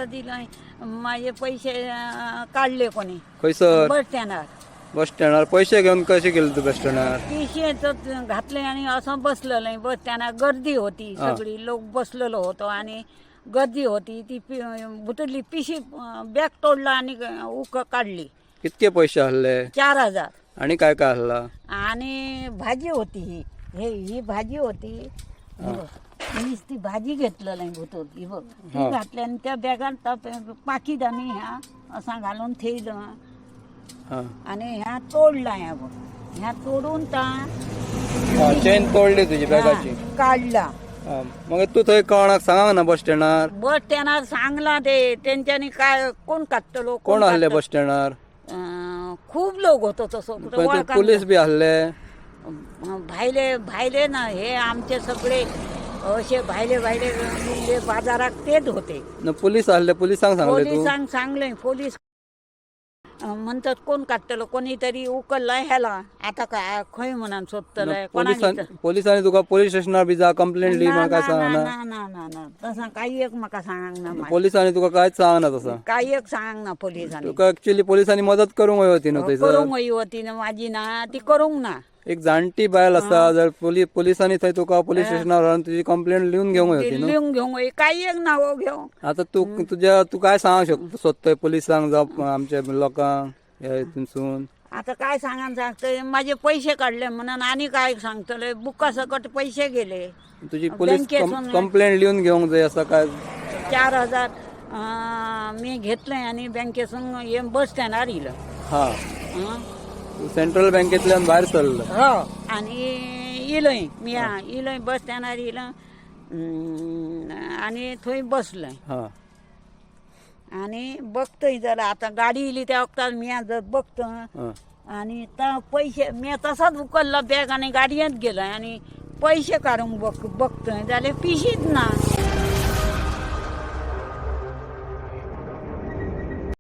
पत्र दिलं माझे पैसे काढले कोणी खंयसर बस स्टँडार बस स्टँडार पैसे घेऊन कसे गेले तू बस स्टँडार? पिशेच घातले आणि असं बसलेलं नाही बस स्टँडार गर्दी होती सगळी लोक बसलेलो होतो आणि गर्दी होती ती बुटली पिशी बॅग तोडला आणि उक काढली. कितके पैसे हल्ले 4,000 आणि काय काय हल्ला? आणि भाजी होती ही भाजी होती मीच ती भाजी घेतलं नाही भुतूर ही बघ ती घातली आणि त्या बॅगात पाकिट आणि ह्या असा घालून ठेवलं आणि ह्या तोडला ह्या बघ ह्या तोडून चेन तोडली तुझी बॅगाची काढला. मग तू थंय कोणाक सांगा ना बस स्टँडार? बस स्टँडार सांगला ते त्यांच्यानी काय कोण काढतलो कोण हल्ले बस स्टँडार? खूप लोक होतो तसं पोलीस बी हल्ले भाईले ना हे आमचे सगळे असे भाईले बाजारात तेच होते. पोलीस हल्ले पोलिसांक सांगले तू? पोलिसांक सांगले पोलीस म्हणतात कोण काढतलो कोणीतरी उकललाय ह्याला आता काय खंय म्हणून शोधतलंय पोलिसांनी तुका पोलीस स्टेशनार बी जा कंप्लेंट ली म्हणून काय सांगना? ना तसं काही एक म्हाका सांग ना पोलिसांनी तुका कायच सांगना तसं? काही एक सांग ना पोलिसांनी. तुका ऍक्च्युअली पोलिसांनी मदत करूंक होती ना थंयसर? करूंक होती ना माझी ना ती करूंक ना. एक जाणटी बायल आसा जर पोलिसांनी थंय तुका पोलीस स्टेशनार व्हरून तुजी कंप्लेंट लिहून घेवंक होती न्हू? लिहून घेऊन काही एक नाव घेऊन. आता तू काय सांगू शकतो सोदतोय पोलिसांक जावं आमच्या लोकांक ह्या हितूनसून? आता काय सांगतोय माझे पैसे काढले म्हणून आणि काय सांगतले बुका सकट पैसे गेले. तुझी पोलीस कंप्लेंट लिहून घेवंक जाय असं काय? 4,000 मी घेतलंय आणि बँकेसून बस स्टँडार येलं. हा सेंट्रल बँकेतल्यान भायर सरलं? हो आणि येलोय मी येलोय बस स्टँडार येलं आणि थंय बसलंय हा आणि बघतोय जरा आता गाडी येली त्या वक्तार मी जर बघतो आणि पैसे मी तसाच उकलला बॅग आणि गाडयेत गेलोय आणि पैसे काढून बघतोय जाल्यार पिशीत ना.